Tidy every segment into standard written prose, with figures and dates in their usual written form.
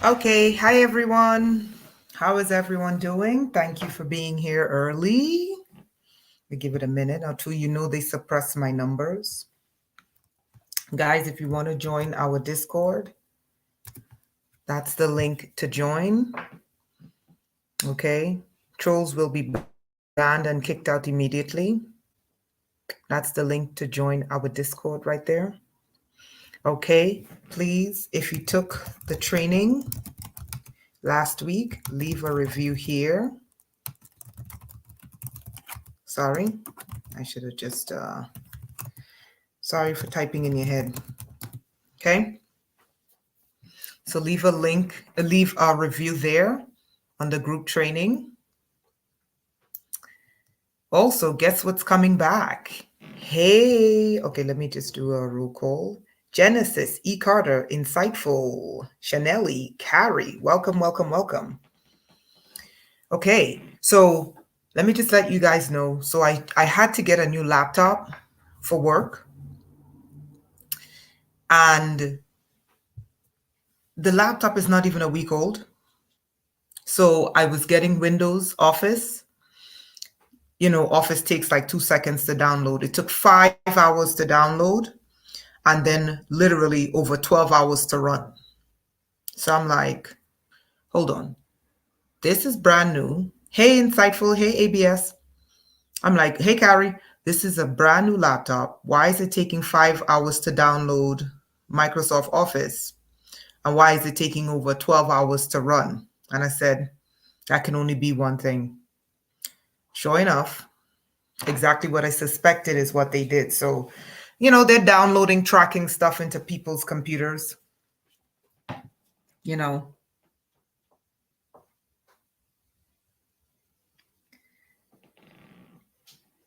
Okay, hi everyone. How is everyone doing? Thank you for being here early. We give it a minute or two. You know they suppress my numbers. Guys, if you want to join our Discord, that's the link to join. Okay. Trolls will be banned and kicked out immediately. That's the link to join our Discord right there. Okay. Please, if you took the training last week, leave a review here. Sorry, I should have just, sorry for typing in your head. Okay. So leave a review there on the group training. Also, guess what's coming back? Hey, okay, let me just do a roll call. Genesis, E. Carter, Insightful, Chanelli, Carrie, welcome, welcome, welcome. Okay, so let me just let you guys know. So I had to get a new laptop for work. And the laptop is not even a week old. So I was getting Windows Office. Office takes like 2 seconds to download. It took 5 hours to download and then literally over 12 hours to run. So I'm like, hold on. This is brand new. Hey, Insightful. Hey, ABS. I'm like, hey, Carrie, this is a brand new laptop. Why is it taking 5 hours to download Microsoft Office? And why is it taking over 12 hours to run? And I said, that can only be one thing. Sure enough, exactly what I suspected is what they did. So, they're downloading tracking stuff into people's computers. You know,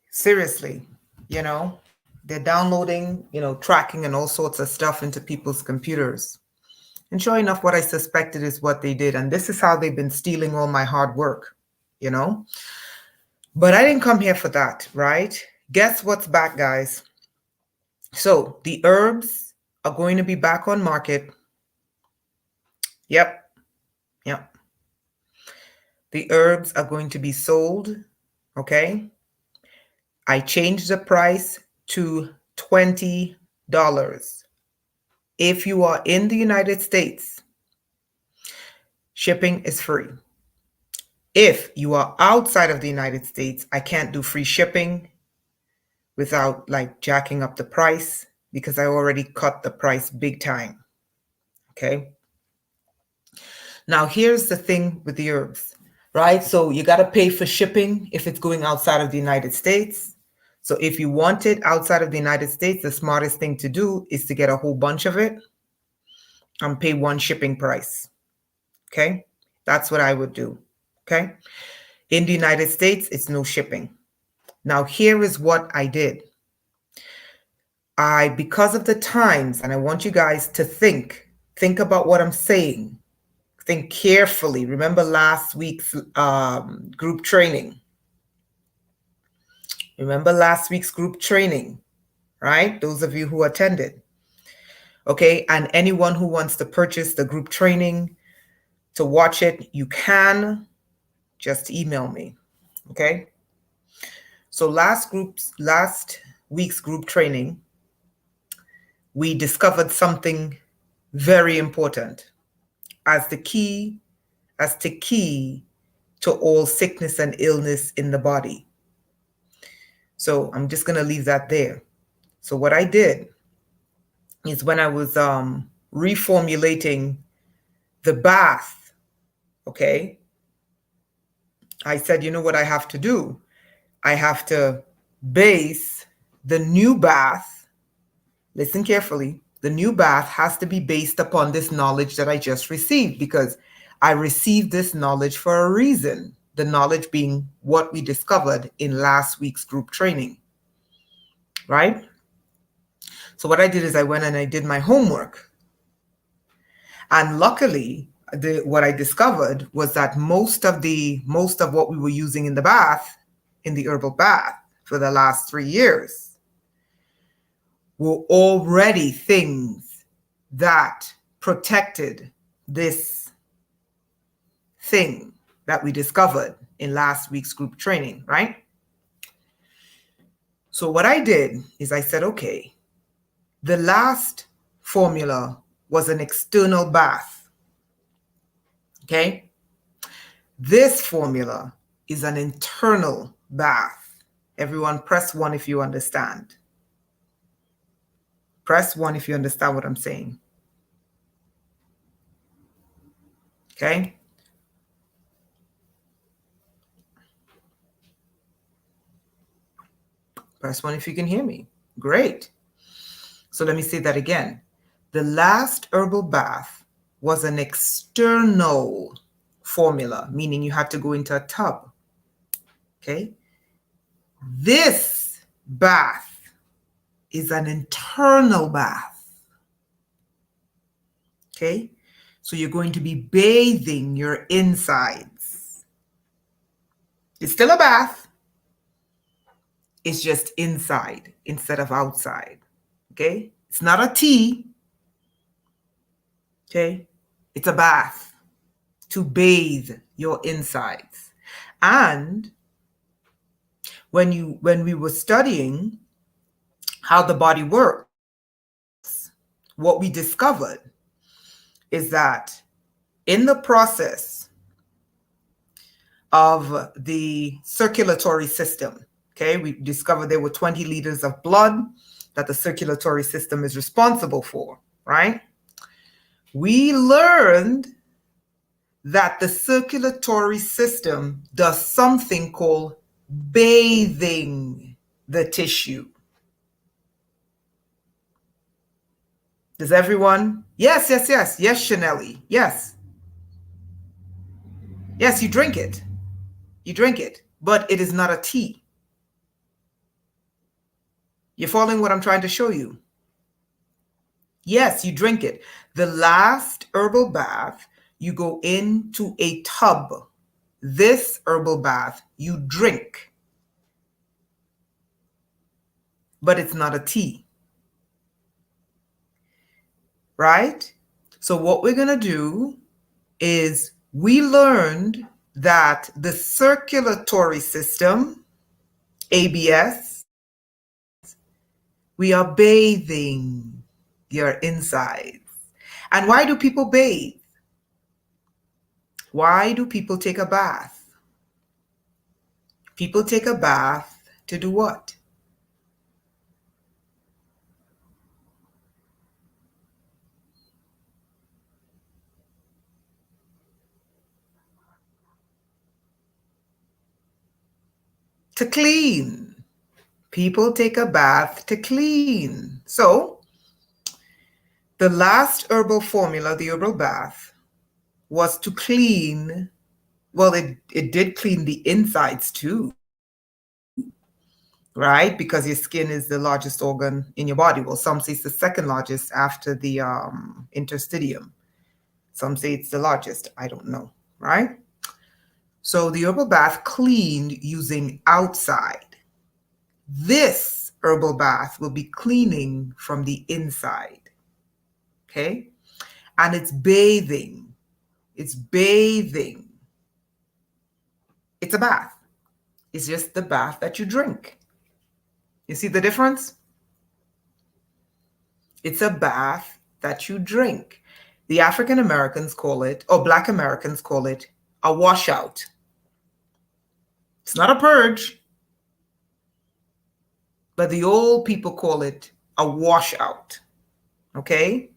seriously, they're downloading, tracking and all sorts of stuff into people's computers. And sure enough, what I suspected is what they did. And this is how they've been stealing all my hard work, you know? But I didn't come here for that, right? Guess what's back, guys? So the herbs are going to be back on market. Yep. Yep. The herbs are going to be sold. Okay. I changed the price to $20. If you are in the United States, shipping is free. If you are outside of the United States, I can't do free shipping without like jacking up the price because I already cut the price big time. Okay. Now, here's the thing with the herbs, right? So you got to pay for shipping if it's going outside of the United States. So if you want it outside of the United States, the smartest thing to do is to get a whole bunch of it and pay one shipping price. Okay. That's what I would do. Okay. In the United States, it's no shipping. Now, here is what I did. Because of the times, and I want you guys to think about what I'm saying. Think carefully. Remember last week's group training. Right? Those of you who attended. Okay. And anyone who wants to purchase the group training to watch it, you can just email me. Okay. So last week's group training, we discovered something very important as the key to all sickness and illness in the body. So I'm just going to leave that there. So what I did is when I was reformulating the bath, okay, I said, you know what I have to do? I have to base the new bath, listen carefully, the new bath has to be based upon this knowledge that I just received because I received this knowledge for a reason. The knowledge being what we discovered in last week's group training, right? So what I did is I went and I did my homework. And luckily, what I discovered was that most of what we were using in the bath, in the herbal bath for the last 3 years, were already things that protected this thing that we discovered in last week's group training, right? So what I did is I said, okay, the last formula was an external bath, okay? This formula is an internal bath. Everyone press 1 if you understand. Press 1 if you understand what I'm saying. Okay? Press 1 if you can hear me. Great. So let me say that again. The last herbal bath was an external formula, meaning you had to go into a tub. Okay? This bath is an internal bath. Okay? So you're going to be bathing your insides. It's still a bath. It's just inside instead of outside. Okay? It's not a tea. Okay? It's a bath to bathe your insides. And when we were studying how the body works, what we discovered is that in the process of the circulatory system, okay, we discovered there were 20 liters of blood that the circulatory system is responsible for, right? We learned that the circulatory system does something called bathing the tissue. Does everyone? Yes, yes, yes. Yes, Chanelli. Yes. Yes, you drink it. You drink it, but it is not a tea. You're following what I'm trying to show you? Yes, you drink it. The last herbal bath, you go into a tub. This herbal bath, you drink, but it's not a tea. Right? So what we're going to do is we learned that the circulatory system, ABS, we are bathing your insides. And why do people bathe? Why do people take a bath? People take a bath to do what? To clean. People take a bath to clean. So the last herbal formula, the herbal bath, was to clean. Well, it did clean the insides too, right? Because your skin is the largest organ in your body. Well, some say it's the second largest after the interstitium. Some say it's the largest. I don't know, right? So the herbal bath cleaned using outside. This herbal bath will be cleaning from the inside, okay? And it's bathing. It's bathing. It's a bath. It's just the bath that you drink. You see the difference? It's a bath that you drink. The African Americans call it, or Black Americans call it, a washout. It's not a purge, but the old people call it a washout. Okay?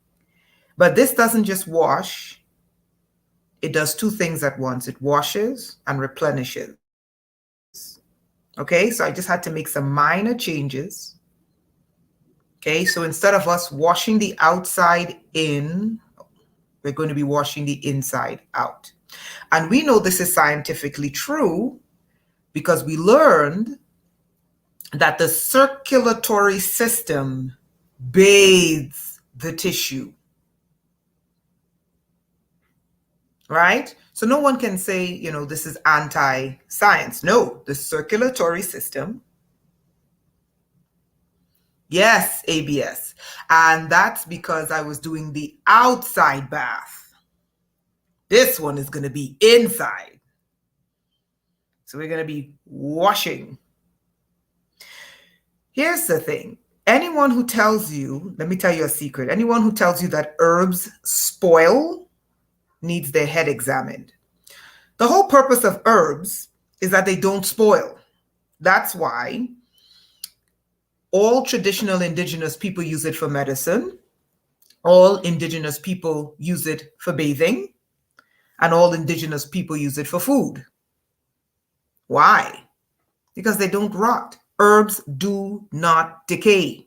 But this doesn't just wash, it does two things at once. It washes and replenishes. Okay, so I just had to make some minor changes. Okay, so instead of us washing the outside in, we're going to be washing the inside out. And we know this is scientifically true because we learned that the circulatory system bathes the tissue. Right? So no one can say, you know, this is anti-science. No, the circulatory system. Yes, ABS. And that's because I was doing the outside bath. This one is going to be inside. So we're going to be washing. Here's the thing. Anyone who tells you, let me tell you a secret. Anyone who tells you that herbs spoil needs their head examined. The whole purpose of herbs is that they don't spoil. That's why all traditional indigenous people use it for medicine. All indigenous people use it for bathing. And all indigenous people use it for food. Why? Because they don't rot. Herbs do not decay.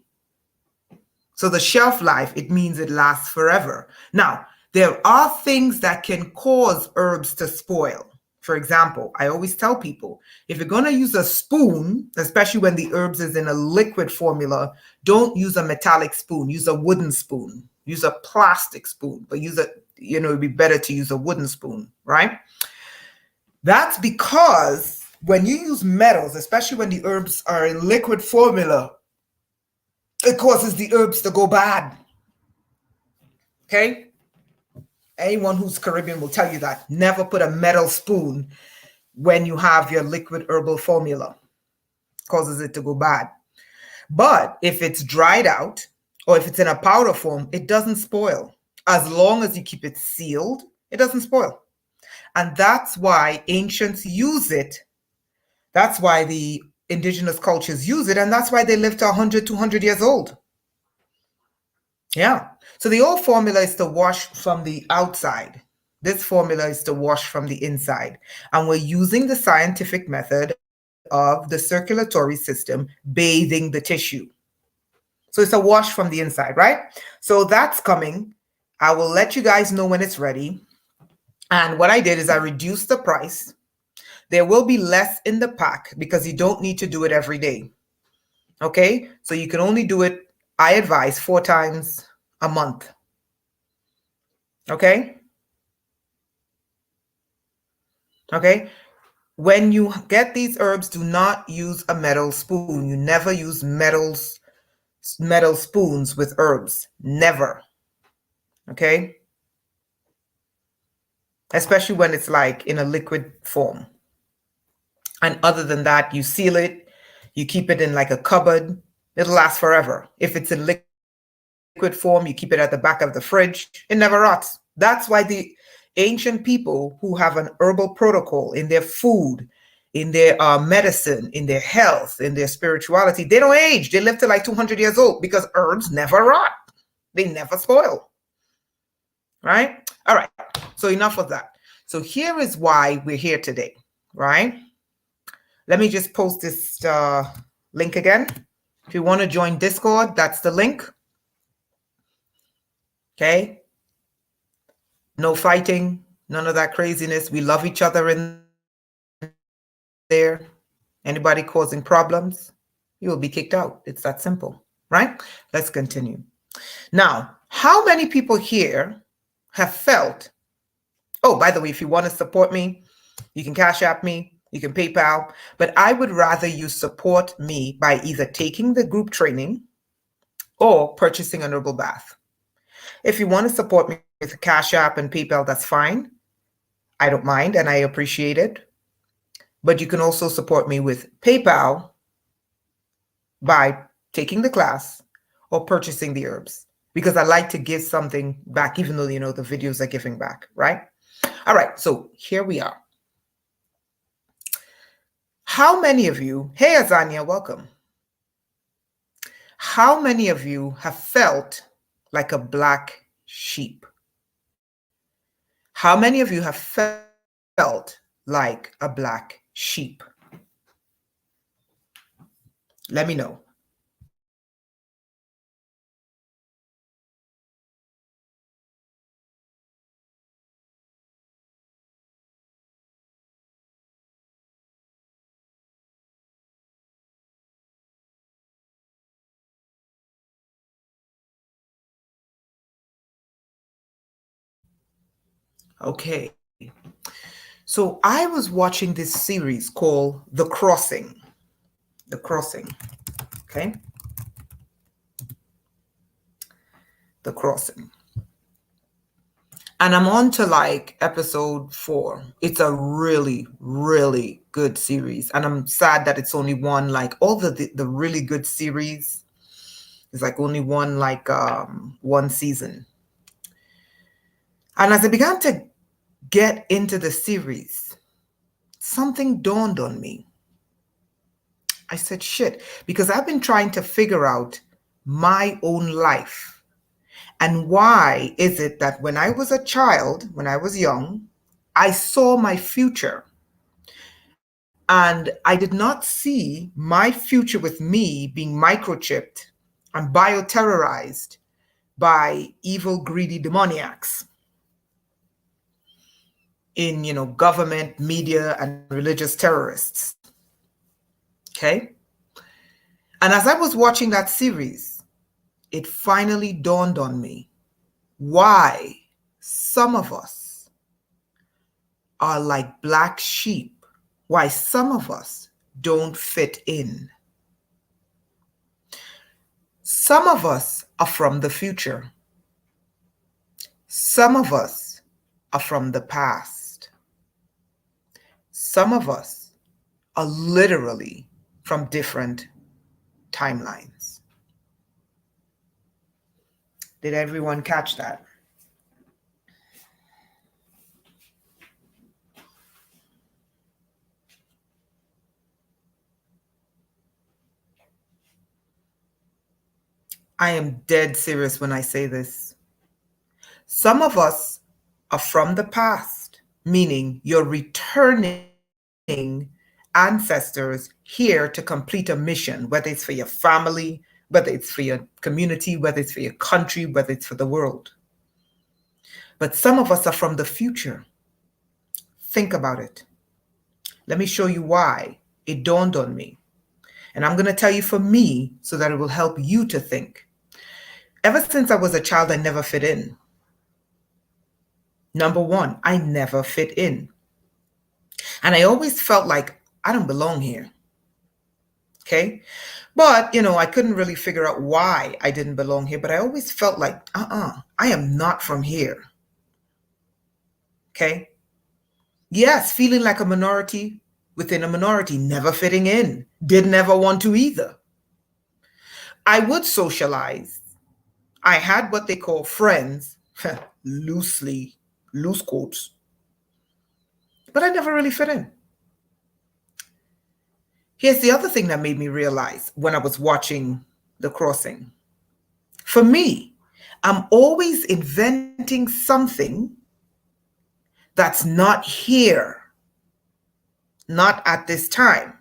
So the shelf life, it means it lasts forever. Now, there are things that can cause herbs to spoil. For example, I always tell people, if you're going to use a spoon, especially when the herbs is in a liquid formula, don't use a metallic spoon. Use a wooden spoon. Use a plastic spoon, but it'd be better to use a wooden spoon, right? That's because when you use metals, especially when the herbs are in liquid formula, it causes the herbs to go bad. Okay? Anyone who's Caribbean will tell you that. Never put a metal spoon when you have your liquid herbal formula. It causes it to go bad. But if it's dried out or if it's in a powder form, it doesn't spoil. As long as you keep it sealed, it doesn't spoil. And that's why ancients use it. That's why the indigenous cultures use it. And that's why they live to 100, 200 years old. Yeah. So the old formula is to wash from the outside. This formula is to wash from the inside. And we're using the scientific method of the circulatory system bathing the tissue. So it's a wash from the inside, right? So that's coming. I will let you guys know when it's ready. And what I did is I reduced the price. There will be less in the pack because you don't need to do it every day. Okay? So you can only do it, I advise, 4 times a month. Okay? Okay? When you get these herbs, do not use a metal spoon. You never use metal spoons with herbs. Never. Okay? Especially when it's like in a liquid form. And other than that, you seal it, you keep it in like a cupboard, it'll last forever. If it's in liquid form, you keep it at the back of the fridge, it never rots. That's why the ancient people who have an herbal protocol in their food, in their medicine, in their health, in their spirituality, they don't age. They live to like 200 years old because herbs never rot. They never spoil. Right? All right. So enough of that. So here is why we're here today, right? Let me just post this link again. If you want to join Discord, that's the link. Okay. No fighting, none of that craziness. We love each other in there. Anybody causing problems, you will be kicked out. It's that simple, right? Let's continue. Now, how many people here have felt, oh, by the way, if you want to support me, you can Cash App me. You can PayPal, but I would rather you support me by either taking the group training or purchasing an herbal bath. If you want to support me with Cash App and PayPal, that's fine. I don't mind and I appreciate it. But you can also support me with PayPal by taking the class or purchasing the herbs because I like to give something back, even though, the videos are giving back, right? All right, so here we are. How many of you, hey Azania, welcome. How many of you have felt like a black sheep? How many of you have felt like a black sheep? Let me know. Okay. So I was watching this series called The Crossing. The Crossing. Okay. The Crossing. And I'm on to like episode 4. It's a really, really good series. And I'm sad that it's only one, like all the really good series is like only one, like one season. And as I began to get into the series, something dawned on me. I said, shit, because I've been trying to figure out my own life. And why is it that when I was a child, when I was young, I saw my future and I did not see my future with me being microchipped and bioterrorized by evil, greedy demoniacs in, government, media, and religious terrorists. Okay? And as I was watching that series, it finally dawned on me why some of us are like black sheep, why some of us don't fit in. Some of us are from the future. Some of us are from the past. Some of us are literally from different timelines. Did everyone catch that? I am dead serious when I say this. Some of us are from the past, meaning you're returning ancestors here to complete a mission, whether it's for your family, whether it's for your community, whether it's for your country, whether it's for the world. But some of us are from the future. Think about it. Let me show you why it dawned on me. And I'm going to tell you for me so that it will help you to think. Ever since I was a child, I never fit in. Number one, I never fit in. And I always felt like I don't belong here. Okay. But, I couldn't really figure out why I didn't belong here. But I always felt like, I am not from here. Okay. Yes, feeling like a minority within a minority, never fitting in. Didn't ever want to either. I would socialize. I had what they call friends, loose quotes. But I never really fit in. Here's the other thing that made me realize when I was watching The Crossing. For me, I'm always inventing something that's not here, not at this time.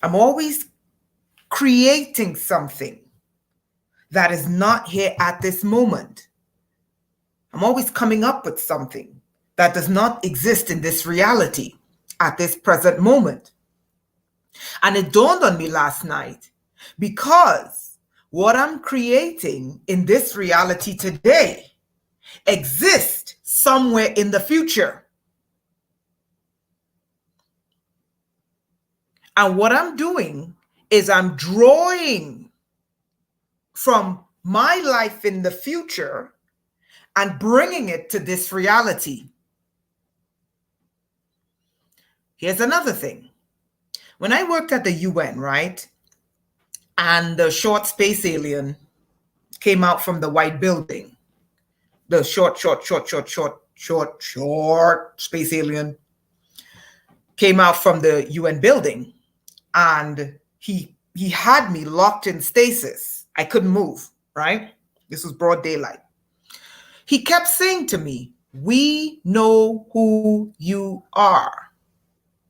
I'm always creating something that is not here at this moment. I'm always coming up with something that does not exist in this reality at this present moment. And it dawned on me last night because what I'm creating in this reality today exists somewhere in the future. And what I'm doing is I'm drawing from my life in the future and bringing it to this reality. Here's another thing. When I worked at the UN, right, and the short space alien came out from the white building, the short space alien came out from the UN building, and he had me locked in stasis. I couldn't move, right? This was broad daylight. He kept saying to me, "We know who you are.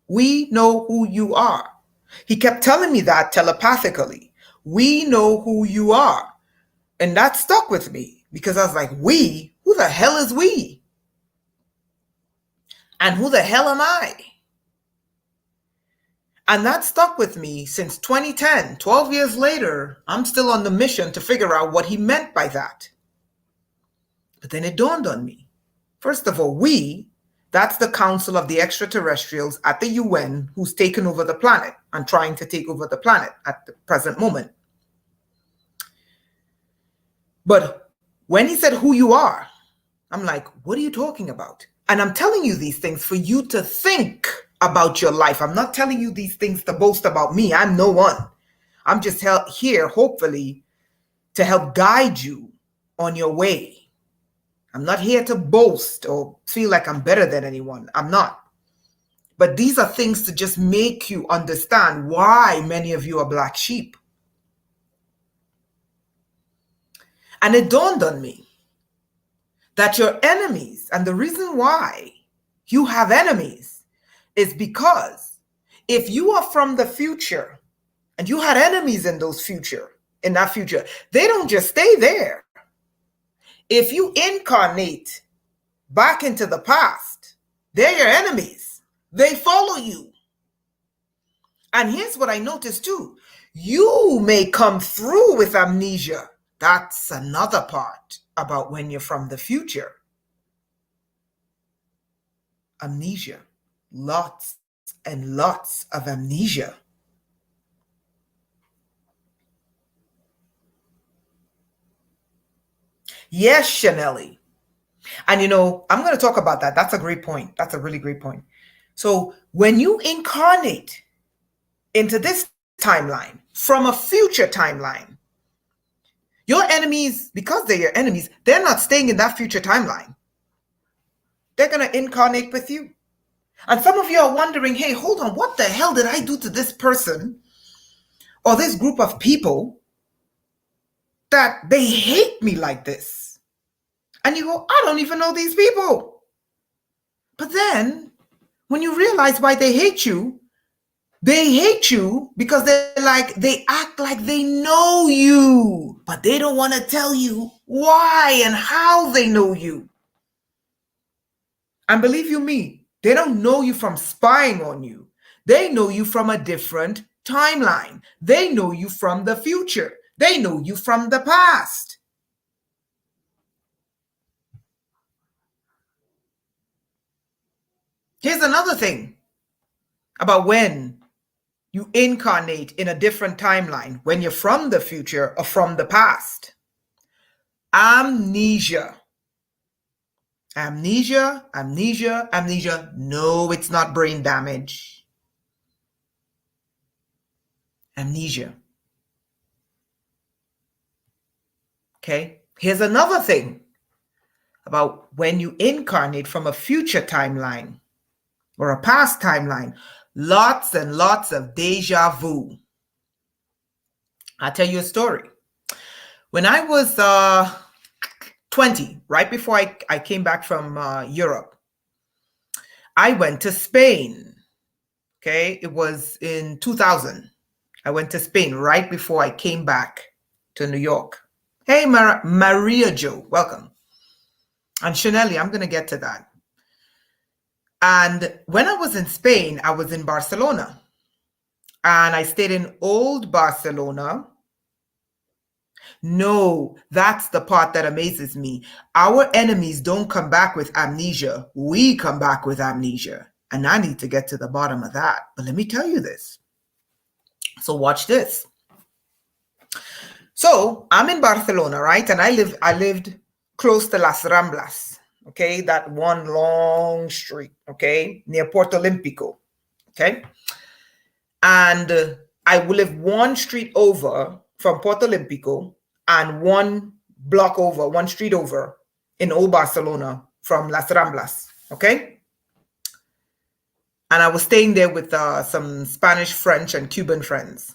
We know who you are." He kept telling me that telepathically. We know who you are. And that stuck with me because I was like, we? Who the hell is we? And who the hell am I? And that stuck with me since 2010. 12 years later, I'm still on the mission to figure out what he meant by that. But then it dawned on me. First of all, we, that's the Council of the Extraterrestrials at the UN who's taken over the planet and trying to take over the planet at the present moment. But when he said who you are, I'm like, what are you talking about? And I'm telling you these things for you to think about your life. I'm not telling you these things to boast about me. I'm no one. I'm just here, hopefully, to help guide you on your way. I'm not here to boast or feel like I'm better than anyone. I'm not. But these are things to just make you understand why many of you are black sheep. And it dawned on me that your enemies, and the reason why you have enemies is because if you are from the future and you had enemies in that future, they don't just stay there. If you incarnate back into the past, they're your enemies. They follow you. And here's what I noticed too. You may come through with amnesia. That's another part about when you're from the future. Amnesia. Lots and lots of amnesia. Yes, Chanelli. And I'm going to talk about that. That's a great point. That's a really great point. So when you incarnate into this timeline from a future timeline, your enemies, because they're your enemies, they're not staying in that future timeline. They're going to incarnate with you. And some of you are wondering, hey, hold on, what the hell did I do to this person or this group of people that they hate me like this? And you go, I don't even know these people. But then when you realize why they hate you because they act like they know you, but they don't want to tell you why and how they know you. And believe you me, they don't know you from spying on you. They know you from a different timeline. They know you from the future. They know you from the past. Here's another thing about when you incarnate in a different timeline, when you're from the future or from the past. Amnesia. Amnesia, amnesia, amnesia. No, it's not brain damage. Amnesia. Okay, here's another thing about when you incarnate from a future timeline or a past timeline. Lots and lots of deja vu. I'll tell you a story. When I was 20, right before I came back from Europe, I went to Spain. Okay, it was in 2000. I went to Spain right before I came back to New York. Hey, Maria Jo, welcome. And Chanelli, I'm going to get to that. And when I was in Spain, I was in Barcelona. And I stayed in old Barcelona. No, that's the part that amazes me. Our enemies don't come back with amnesia. We come back with amnesia. And I need to get to the bottom of that. But let me tell you this. So watch this. So I'm in Barcelona, right? And I lived close to Las Ramblas, okay? That one long street, okay? Near Puerto Olímpico, okay? And I will live one street over from Puerto Olímpico and one block over, one street over in old Barcelona from Las Ramblas, okay? And I was staying there with some Spanish, French, and Cuban friends.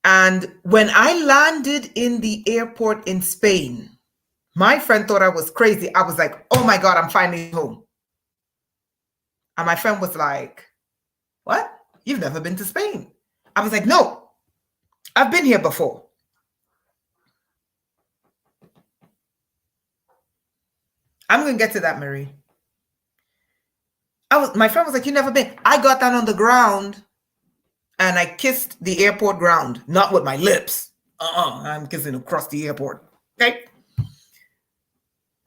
And when I landed in the airport in Spain, my friend thought I was crazy. I was like, oh my God, I'm finally home. And my friend was like, what? You've never been to Spain? I was like, no, I've been here before. I'm going to get to that, Marie. My friend was like, you never been? I got down on the ground and I kissed the airport ground, not with my lips. I'm kissing across the airport. Okay.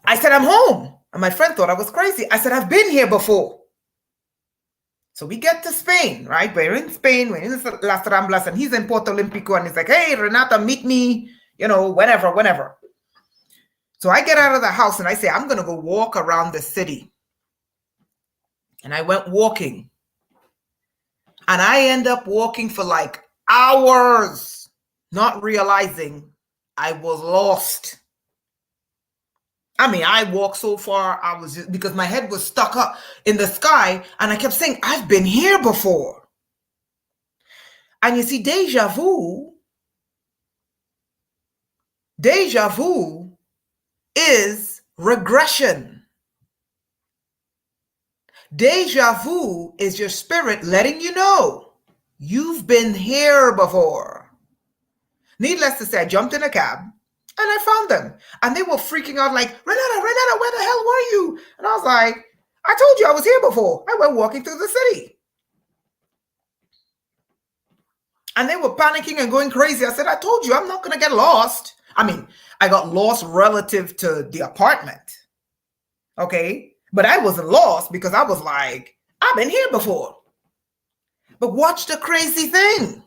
I said, I'm home. And my friend thought I was crazy. I said, I've been here before. So we get to Spain, right? We're in Spain, we're in Las Ramblas, and he's in Puerto Olímpico, and he's like, hey, Renata, meet me, whenever. So I get out of the house and I say, I'm going to go walk around the city. And I went walking. And I end up walking for like hours, not realizing I was lost. I mean, I walked so far, I was just, because my head was stuck up in the sky, and I kept saying, I've been here before. And you see, deja vu is regression. Deja vu is your spirit letting you know you've been here before. Needless to say, I jumped in a cab and I found them. And they were freaking out like, Renata, where the hell were you? And I was like, I told you I was here before. I went walking through the city. And they were panicking and going crazy. I said, I told you I'm not going to get lost. I mean, I got lost relative to the apartment. Okay. But I wasn't lost because I was like, I've been here before. But watch the crazy thing.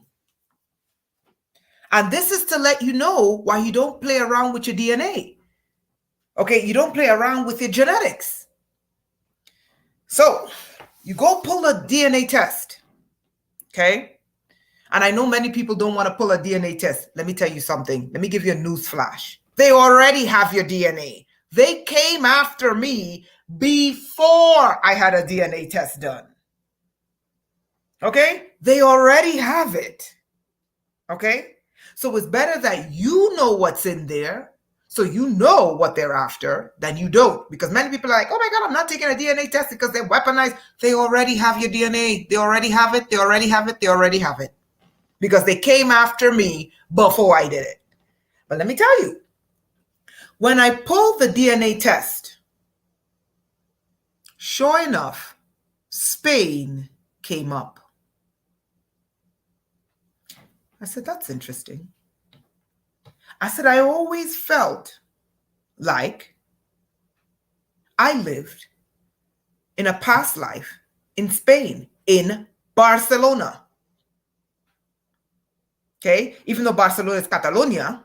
And this is to let you know why you don't play around with your DNA. Okay, you don't play around with your genetics. So you go pull a DNA test. Okay. And I know many people don't want to pull a DNA test. Let me tell you something. Let me give you a news flash. They already have your DNA. They came after me before I had a DNA test done. Okay? They already have it. Okay? So it's better that you know what's in there, so you know what they're after, than you don't. Because many people are like, oh my God, I'm not taking a DNA test because they're weaponized. They already have your DNA. They already have it. They already have it. They already have it. Because they came after me before I did it. But let me tell you, when I pulled the DNA test, sure enough, Spain came up. I said, that's interesting. I said, I always felt like I lived in a past life in Spain, in Barcelona. Okay? Even though Barcelona is Catalonia,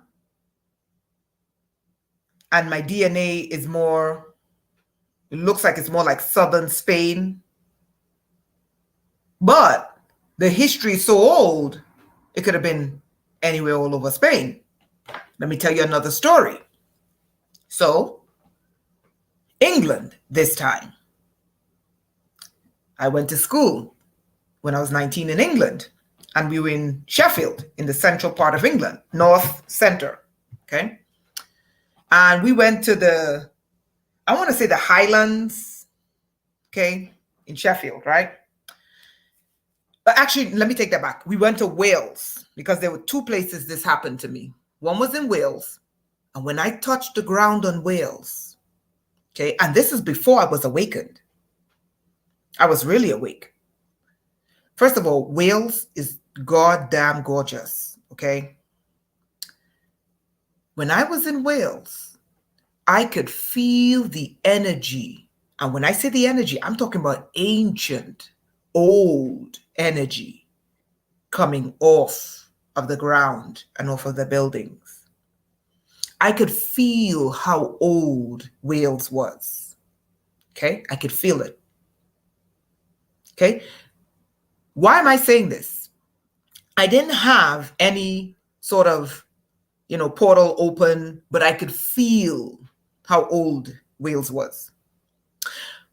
and my DNA is more, it looks like it's more like southern Spain. But the history is so old, it could have been anywhere all over Spain. Let me tell you another story. So, England this time. I went to school when I was 19 in England, and we were in Sheffield, in the central part of England, north center. Okay. And we went to the, I want to say the Highlands, okay, in Sheffield, right? But actually, let me take that back. We went to Wales because there were two places this happened to me. One was in Wales. And when I touched the ground on Wales, okay, and this is before I was awakened. I was really awake. First of all, Wales is goddamn gorgeous, okay? When I was in Wales, I could feel the energy. And when I say the energy, I'm talking about ancient, old energy coming off of the ground and off of the buildings. I could feel how old Wales was. Okay, I could feel it. Okay, why am I saying this? I didn't have any sort of, portal open, but I could feel how old Wales was.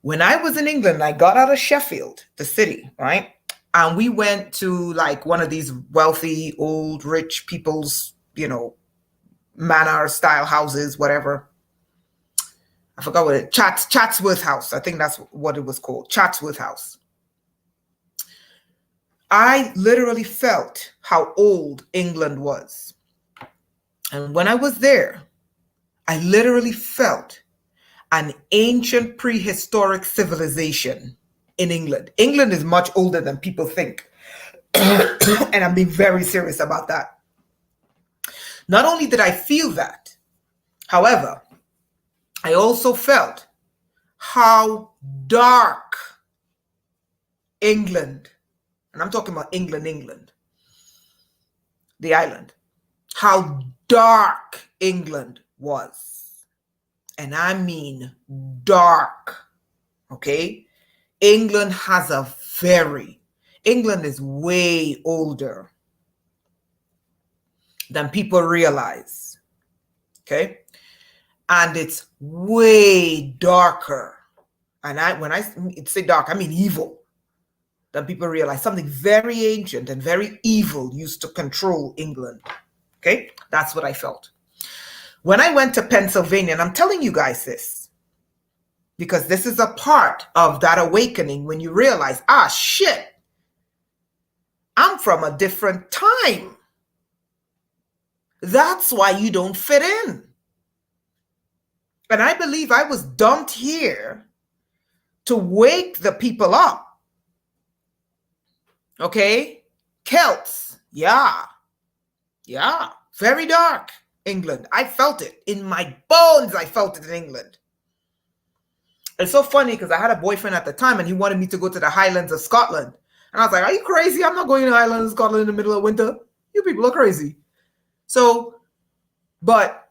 When I was in England, I got out of Sheffield, the city, right? And we went to like one of these wealthy, old, rich people's, manor style houses, whatever. I forgot what Chatsworth House. I think that's what it was called. Chatsworth House. I literally felt how old England was. And when I was there, I literally felt an ancient prehistoric civilization in England. England is much older than people think. And I'm being very serious about that. Not only did I feel that, however, I also felt how dark England, and I'm talking about England, the island, how dark England was. and I mean dark, okay? England is way older than people realize, okay? And it's way darker. And when I say dark, I mean evil than people realize. Something very ancient and very evil used to control England, okay? That's what I felt. When I went to Pennsylvania, and I'm telling you guys this, because this is a part of that awakening when you realize, shit, I'm from a different time. That's why you don't fit in. And I believe I was dumped here to wake the people up. Okay? Celts. Yeah. Very dark. England. I felt it in my bones. I felt it in England. It's so funny because I had a boyfriend at the time and he wanted me to go to the Highlands of Scotland. And I was like, are you crazy? I'm not going to the Highlands of Scotland in the middle of winter. You people are crazy. So, but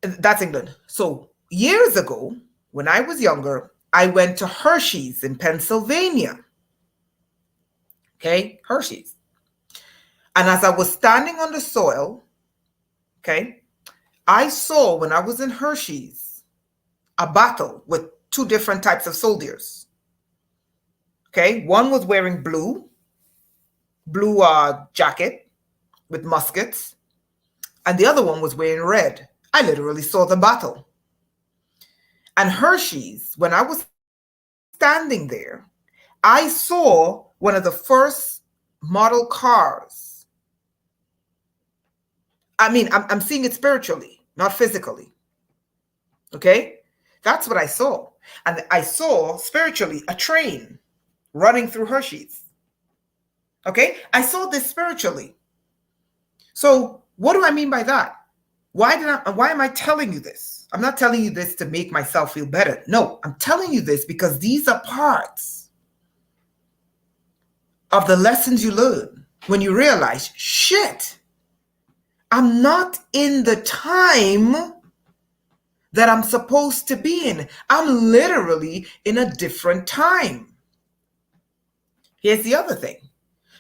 that's England. So years ago, when I was younger, I went to Hershey's in Pennsylvania. Okay, Hershey's. And as I was standing on the soil, okay, I saw when I was in Hershey's a battle with two different types of soldiers. Okay, one was wearing blue jacket with muskets, and the other one was wearing red. I literally saw the battle. And Hershey's, when I was standing there, I saw one of the first model cars. I mean, I'm seeing it spiritually, not physically. Okay? That's what I saw. And I saw spiritually a train running through Hershey's. Okay? I saw this spiritually. So what do I mean by that? Why am I telling you this? I'm not telling you this to make myself feel better. No, I'm telling you this because these are parts of the lessons you learn when you realize, shit, I'm not in the time that I'm supposed to be in. I'm literally in a different time. Here's the other thing.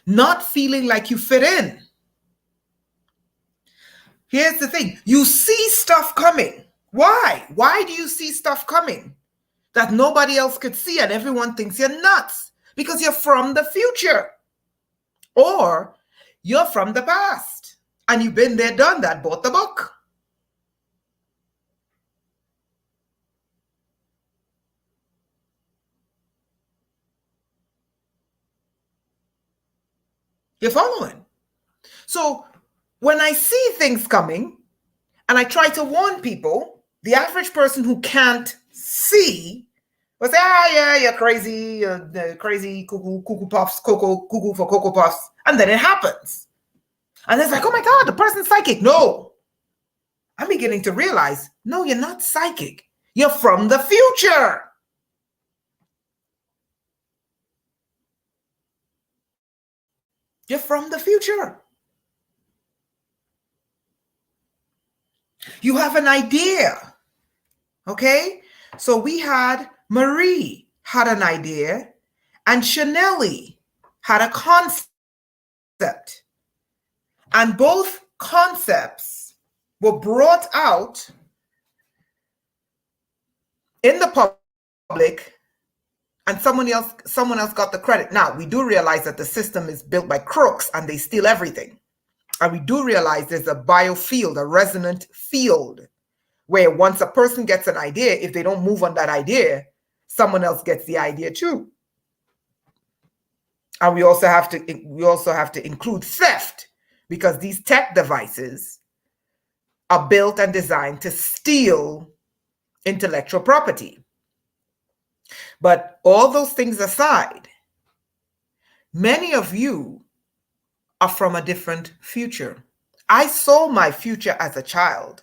Not feeling like you fit in. Here's the thing. You see stuff coming. Why? Why do you see stuff coming that nobody else could see and everyone thinks you're nuts? Because you're from the future. Or you're from the past. And you've been there, done that, bought the book. You're following? So when I see things coming and I try to warn people, the average person who can't see will say, yeah, you're crazy, crazy cuckoo puffs, cuckoo for Cocoa Puffs. And then it happens. And it's like, oh my God, the person's psychic. No. I'm beginning to realize, no, you're not psychic. You're from the future. You're from the future. You have an idea. Okay? So we had Marie had an idea and Chanelli had a concept. And both concepts were brought out in the public and someone else got the credit. Now, we do realize that the system is built by crooks and they steal everything. And we do realize there's a biofield, a resonant field, where once a person gets an idea, if they don't move on that idea, someone else gets the idea too. And we also have to include theft, because these tech devices are built and designed to steal intellectual property. But all those things aside, many of you are from a different future. I saw my future as a child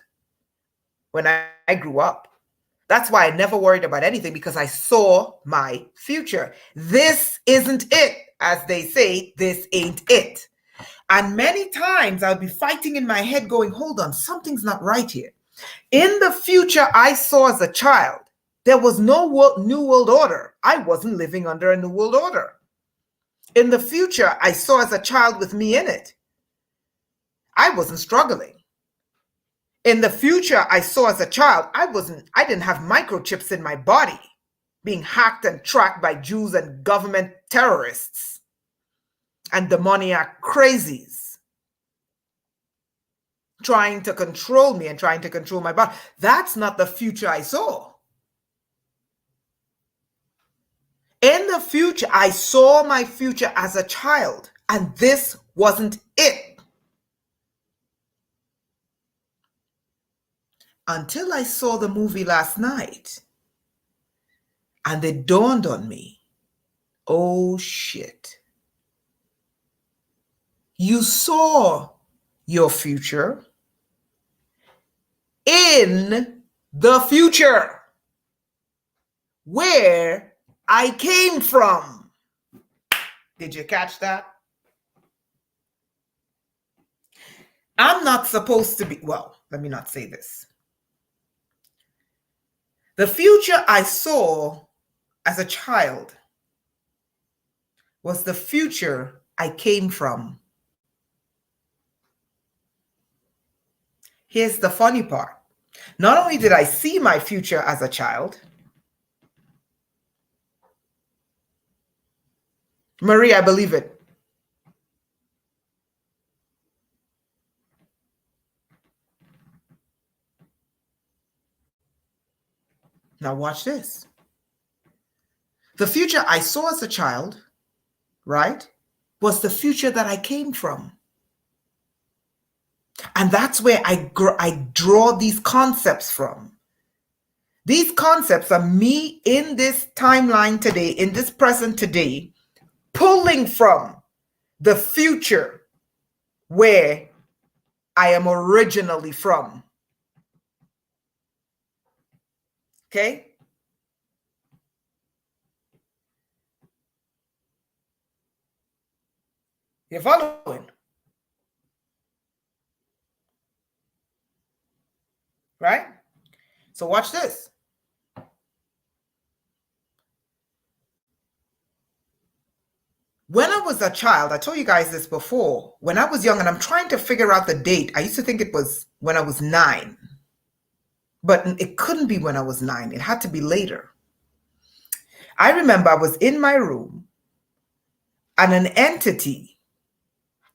when I grew up. That's why I never worried about anything, because I saw my future. This isn't it, as they say, this ain't it. And many times I'll be fighting in my head going, hold on, something's not right here. In the future I saw as a child, there was no New World Order. I wasn't living under a New World Order. In the future I saw as a child with me in it, I wasn't struggling. In the future I saw as a child, I didn't have microchips in my body being hacked and tracked by Jews and government terrorists and demoniac crazies trying to control me and trying to control my body. That's not the future I saw. In the future, I saw my future as a child, and this wasn't it. Until I saw the movie last night, and it dawned on me, oh shit. You saw your future in the future, where I came from. Did you catch that? I'm not supposed to be, well, let me not say this. The future I saw as a child was the future I came from. Here's the funny part. Not only did I see my future as a child, Marie, I believe it. Now watch this. The future I saw as a child, right, was the future that I came from. And that's where I draw these concepts from. These concepts are me in this timeline today, in this present today, pulling from the future where I am originally from. Okay? You're following? Right? So watch this. When I was a child, I told you guys this before, when I was young, and I'm trying to figure out the date, I used to think it was when I was 9. But it couldn't be when I was 9. It had to be later. I remember I was in my room and an entity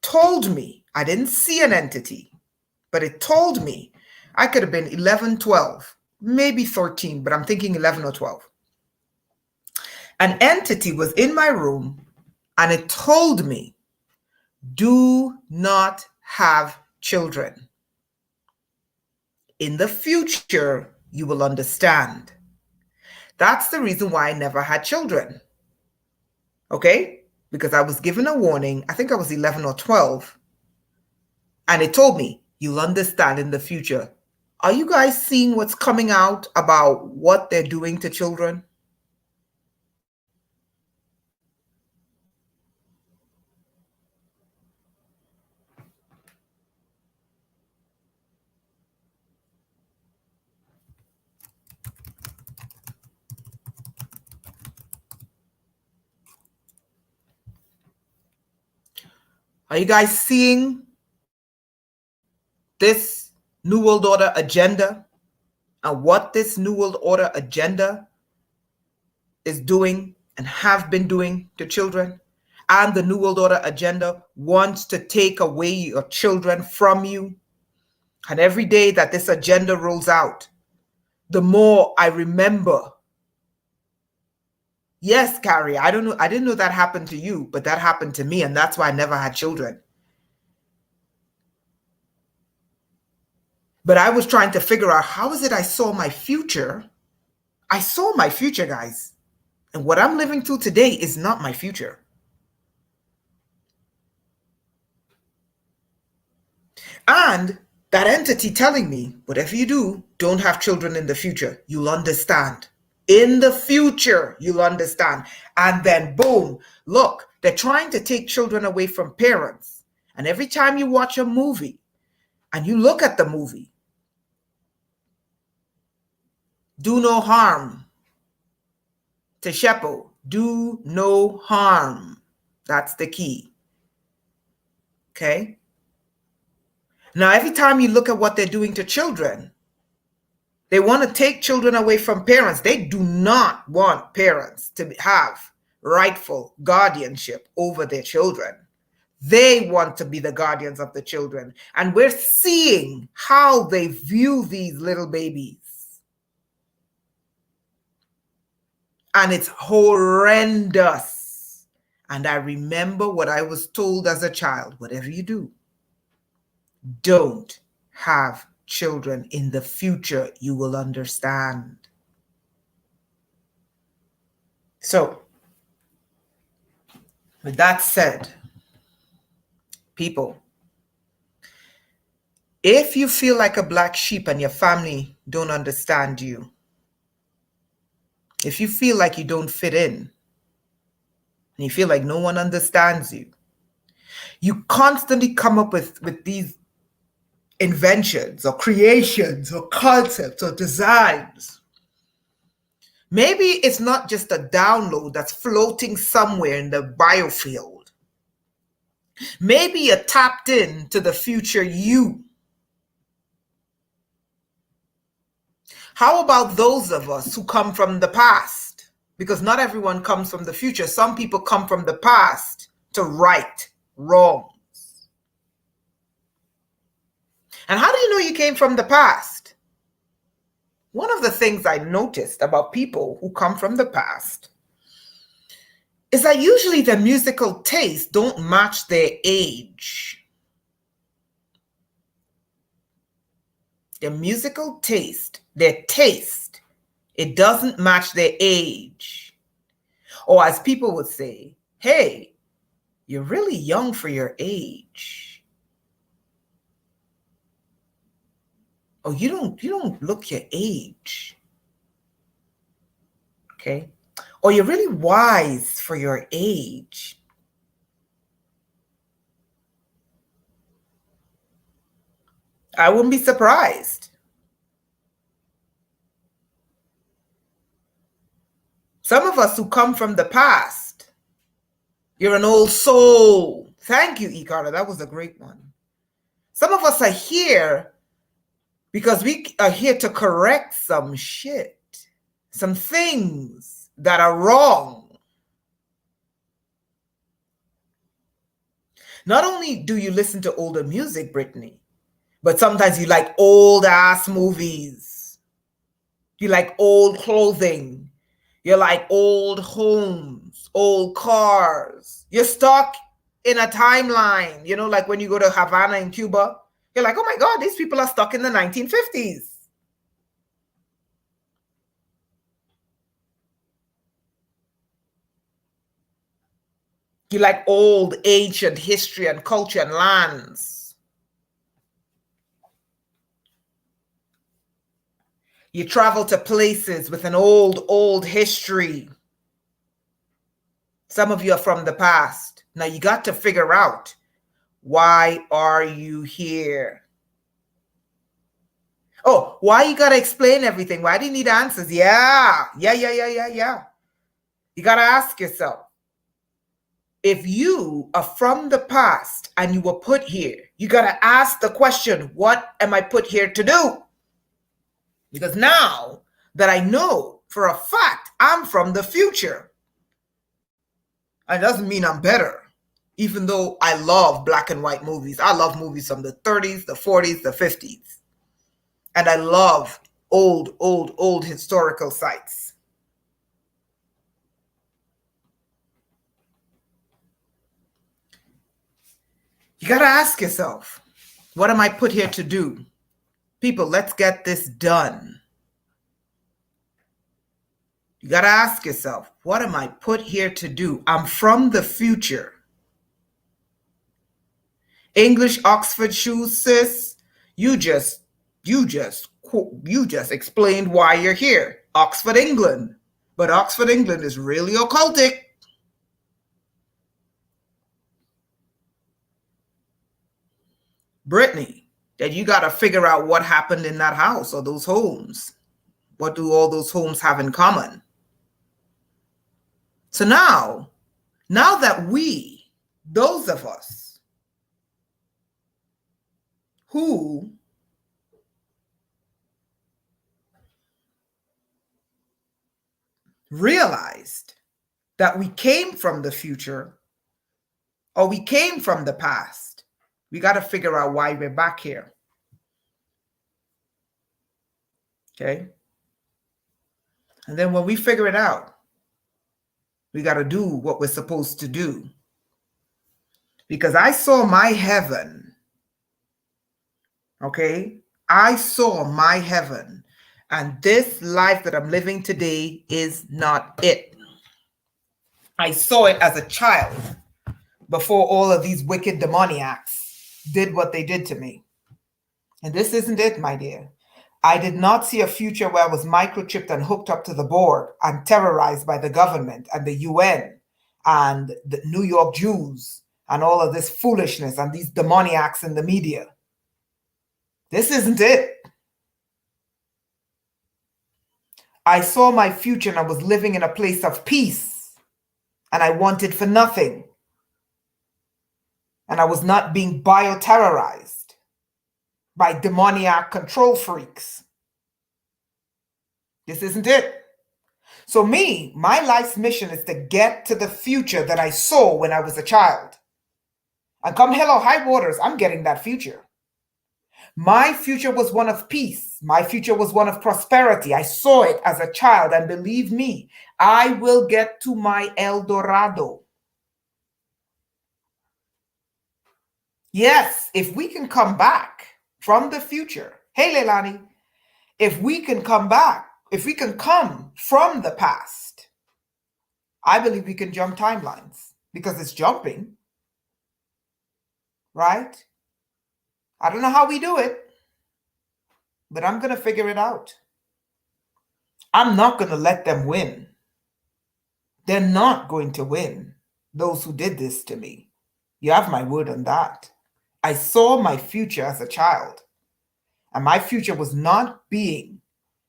told me, I didn't see an entity, but it told me, I could have been 11, 12, maybe 13, but I'm thinking 11 or 12. An entity was in my room and it told me, do not have children. In the future, you will understand. That's the reason why I never had children. Okay? Because I was given a warning. I think I was 11 or 12. And it told me, you'll understand in the future. Are you guys seeing what's coming out about what they're doing to children? Are you guys seeing this New World Order agenda and what this New World Order agenda is doing and have been doing to children? And the New World Order agenda wants to take away your children from you. And every day that this agenda rolls out, the more I remember. Yes, Carrie, I didn't know that happened to you, but that happened to me, and that's why I never had children. But I was trying to figure out, how is it I saw my future? I saw my future, guys. And what I'm living through today is not my future. And that entity telling me, whatever you do, don't have children in the future. You'll understand. In the future, you'll understand. And then boom, look, they're trying to take children away from parents. And every time you watch a movie and you look at the movie, Do no harm. To Shepo, do no harm. That's the key. Okay? Now, every time you look at what they're doing to children, they want to take children away from parents. They do not want parents to have rightful guardianship over their children. They want to be the guardians of the children. And we're seeing how they view these little babies. And it's horrendous. And I remember what I was told as a child: whatever you do, don't have children. In the future, you will understand. So, with that said, people, if you feel like a black sheep and your family don't understand you, if you feel like you don't fit in, and you feel like no one understands you, you constantly come up with these inventions or creations or concepts or designs. Maybe it's not just a download that's floating somewhere in the biofield. Maybe you're tapped into the future you. How about those of us who come from the past? Because not everyone comes from the future. Some people come from the past to right wrongs. And how do you know you came from the past? One of the things I noticed about people who come from the past is that usually their musical tastes don't match their age. Their musical taste, their taste, it doesn't match their age. Or as people would say, hey, you're really young for your age. Oh, you don't look your age. Okay? Or you're really wise for your age. I wouldn't be surprised. Some of us who come from the past, you're an old soul. Thank you, E. Carter. That was a great one. Some of us are here because we are here to correct some shit, some things that are wrong. Not only do you listen to older music, Brittany, but sometimes you like old ass movies. You like old clothing. You like old homes, old cars. You're stuck in a timeline, like when you go to Havana in Cuba. You're like, oh my God, these people are stuck in the 1950s. You like old, ancient history and culture and lands. You travel to places with an old history. Some of you are from the past. Now you got to figure out, why are you here? Oh, why you got to explain everything? Why do you need answers? Yeah. You got to ask yourself, if you are from the past and you were put here, you got to ask the question, what am I put here to do? Because now that I know for a fact I'm from the future, it doesn't mean I'm better. Even though I love black and white movies. I love movies from the 30s, the 40s, the 50s. And I love old historical sites. You got to ask yourself, what am I put here to do? People, let's get this done. You got to ask yourself, what am I put here to do? I'm from the future. English Oxford shoes, sis. You just explained why you're here. Oxford, England. But Oxford, England is really occultic. Brittany, that you got to figure out what happened in that house or those homes. What do all those homes have in common? So now that those of us who realized that we came from the future or we came from the past, we got to figure out why we're back here. Okay? And then when we figure it out, we got to do what we're supposed to do. Because I saw my heaven. Okay? I saw my heaven. And this life that I'm living today is not it. I saw it as a child before all of these wicked demoniacs did what they did to me. And this isn't it, my dear. I did not see a future where I was microchipped and hooked up to the board and terrorized by the government and the UN and the New York Jews and all of this foolishness and these demoniacs in the media. This isn't it. I saw my future and I was living in a place of peace and I wanted for nothing. And I was not being bioterrorized by demoniac control freaks. This isn't it. So my life's mission is to get to the future that I saw when I was a child. And come hell or high waters, I'm getting that future. My future was one of peace. My future was one of prosperity. I saw it as a child, and believe me, I will get to my El Dorado. Yes, if we can come back from the future. Hey, Leilani, if we can come back, if we can come from the past, I believe we can jump timelines because it's jumping, right? I don't know how we do it, but I'm going to figure it out. I'm not going to let them win. They're not going to win, those who did this to me. You have my word on that. I saw my future as a child, and my future was not being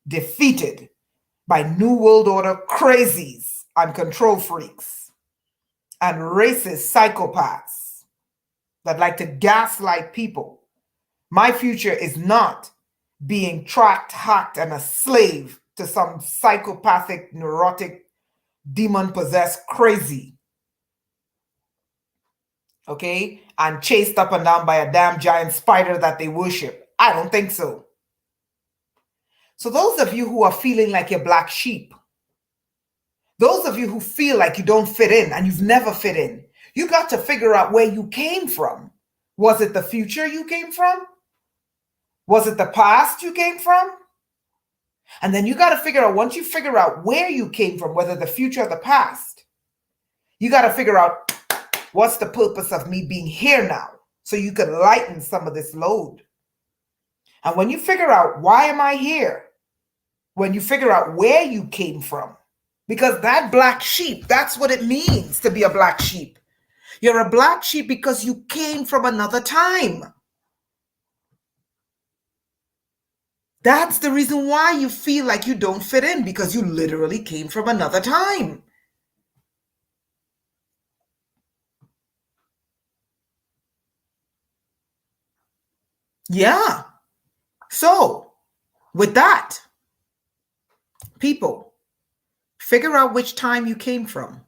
defeated by New World Order crazies and control freaks and racist psychopaths that like to gaslight people. My future is not being tracked, hacked, and a slave to some psychopathic, neurotic, demon-possessed crazy. Okay? And chased up and down by a damn giant spider that they worship. I don't think so. So those of you who are feeling like you're black sheep, those of you who feel like you don't fit in and you've never fit in, you got to figure out where you came from. Was it the future you came from? Was it the past you came from? And then you got to figure out, once you figure out where you came from, whether the future or the past, you got to figure out what's the purpose of me being here now, so you can lighten some of this load. And when you figure out why am I here, when you figure out where you came from, because that black sheep, that's what it means to be a black sheep. You're a black sheep because you came from another time. That's the reason why you feel like you don't fit in, because you literally came from another time. Yeah. So, with that, people, figure out which time you came from.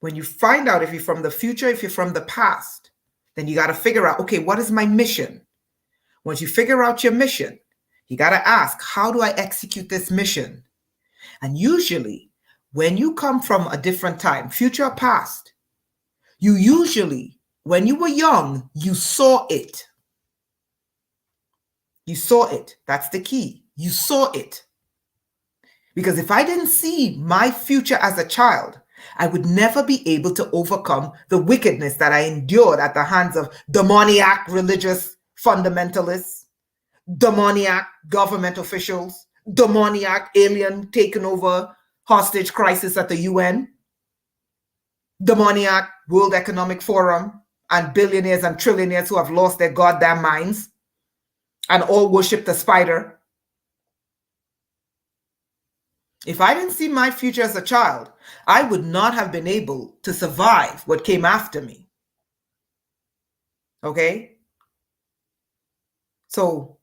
When you find out if you're from the future, if you're from the past, then you got to figure out, okay, what is my mission? Once you figure out your mission, you got to ask, how do I execute this mission? And usually, when you come from a different time, future or past, you usually, when you were young, you saw it. You saw it. That's the key. You saw it. Because if I didn't see my future as a child, I would never be able to overcome the wickedness that I endured at the hands of demoniac religious fundamentalists, demoniac government officials, demoniac alien taken over hostage crisis at the UN, demoniac World Economic Forum, and billionaires and trillionaires who have lost their goddamn minds and all worship the spider. If I didn't see my future as a child, I would not have been able to survive what came after me. Okay? So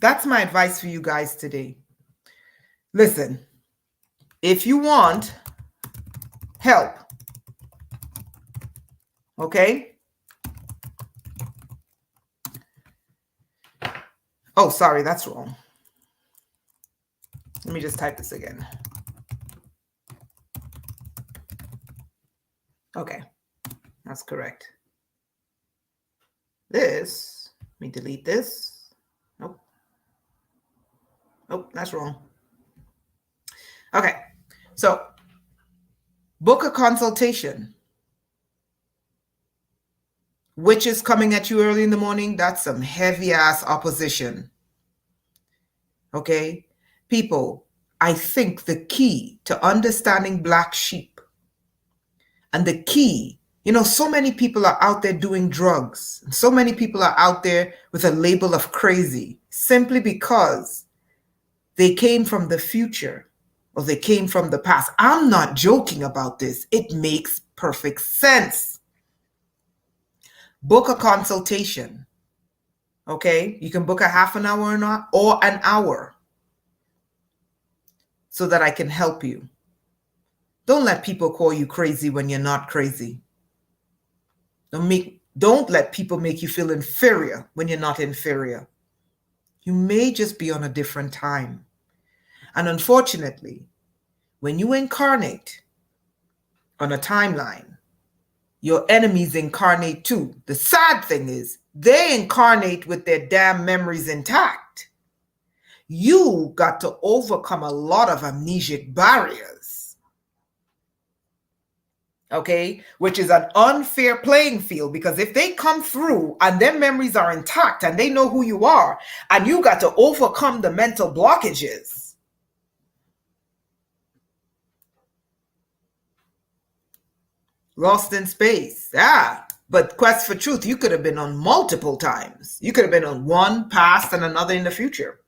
that's my advice for you guys today. Listen, if you want help, okay? Oh, sorry, that's wrong. Let me just type this again. Okay, that's correct. This, let me delete this. Nope. Nope, that's wrong. Okay, so book a consultation. Which is coming at you early in the morning? That's some heavy ass opposition. Okay, people, I think the key to understanding black sheep and the key, so many people are out there doing drugs. So many people are out there with a label of crazy simply because they came from the future or they came from the past. I'm not joking about this. It makes perfect sense. Book a consultation. Okay, you can book a half an hour or an hour so that I can help you. Don't let people call you crazy when you're not crazy. Don't let people make you feel inferior when you're not inferior. You may just be on a different time. And unfortunately, when you incarnate on a timeline, your enemies incarnate too. The sad thing is, they incarnate with their damn memories intact. You got to overcome a lot of amnesic barriers. Okay, which is an unfair playing field, because if they come through and their memories are intact and they know who you are, and you got to overcome the mental blockages. Lost in space. But Quest for Truth, you could have been on multiple times. You could have been on one past and another in the future.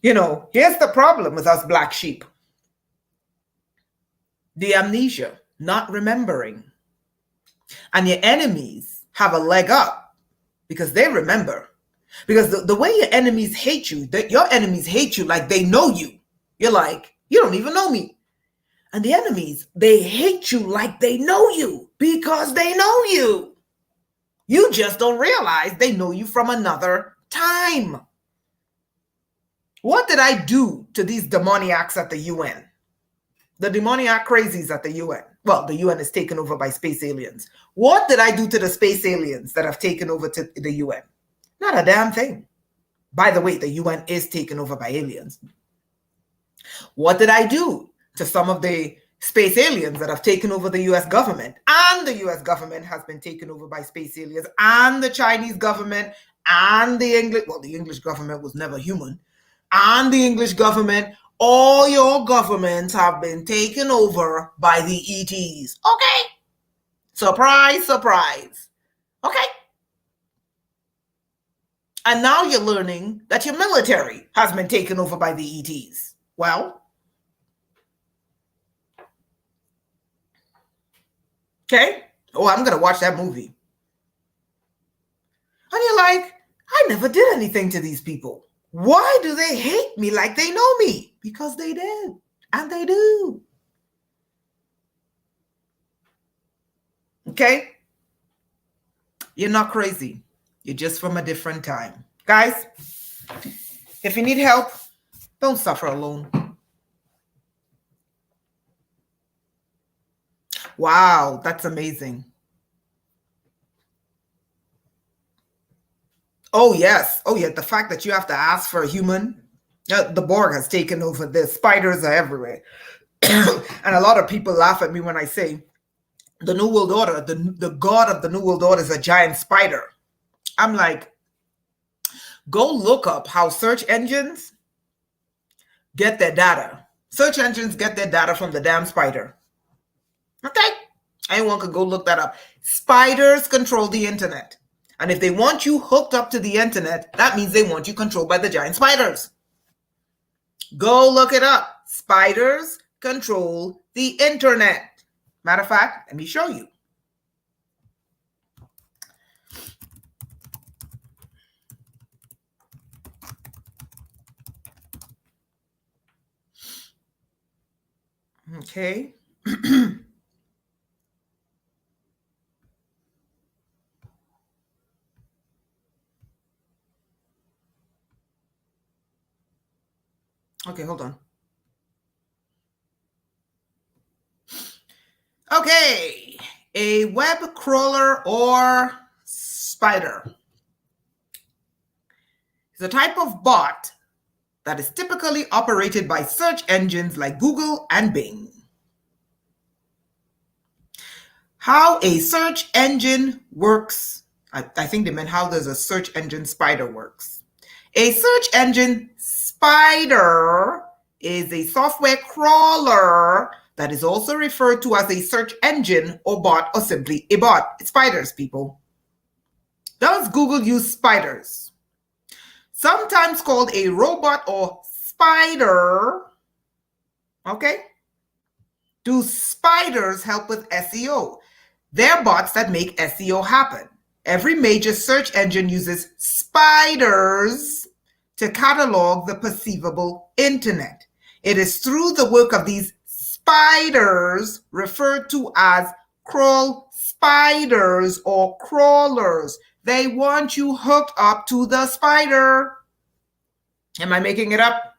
Here's the problem with us black sheep. The amnesia, not remembering. And your enemies have a leg up because they remember. Because the way your enemies hate you, your enemies hate you like they know you. You're like, you don't even know me. And the enemies, they hate you like they know you because they know you. You just don't realize they know you from another time. What did I do to these demoniacs at the UN? The demoniac crazies at the UN. Well, the UN is taken over by space aliens. What did I do to the space aliens that have taken over to the UN? Not a damn thing. By the way, the UN is taken over by aliens. What did I do to some of the space aliens that have taken over the US government? And the US government has been taken over by space aliens, and the Chinese government, and the English government was never human, and the English government. All your governments have been taken over by the ETs. Okay. Surprise, surprise. Okay. And now you're learning that your military has been taken over by the ETs. Well, okay. Oh, I'm going to watch that movie. And you're like, I never did anything to these people. Why do they hate me like they know me? Because they did. And they do. Okay? You're not crazy. You're just from a different time. Guys, if you need help, don't suffer alone. Wow, that's amazing. Oh, yes. Oh, yeah. The fact that you have to ask for a human. The Borg has taken over. The spiders are everywhere. And a lot of people laugh at me when I say the New World Order, the god of the New World Order is a giant spider. I'm like, go look up how search engines get their data. Search engines get their data from the damn spider. Okay? Anyone could go look that up. Spiders control the internet. And if they want you hooked up to the internet, that means they want you controlled by the giant spiders. Go look it up. Spiders control the internet. Matter of fact, let me show you. Okay. Okay, hold on. Okay, a web crawler or spider is a type of bot that is typically operated by search engines like Google and Bing. How a search engine works, I think they meant how does a search engine spider works. A search engine spider is a software crawler that is also referred to as a search engine or bot or simply a bot. It's spiders, people. Does Google use spiders? Sometimes called a robot or spider. Okay. Do spiders help with SEO? They're bots that make SEO happen. Every major search engine uses spiders to catalog the perceivable internet. It is through the work of these spiders, referred to as crawl spiders or crawlers. They want you hooked up to the spider. Am I making it up?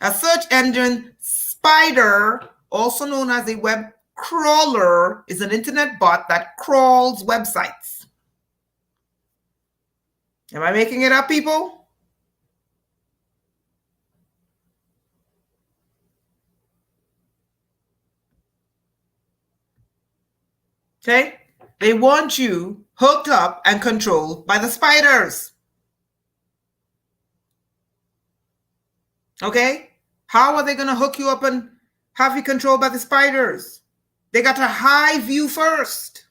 A search engine spider, also known as a web crawler, is an internet bot that crawls websites. Am I making it up, people? Okay? They want you hooked up and controlled by the spiders. Okay? How are they going to hook you up and have you controlled by the spiders? They got to hive you first.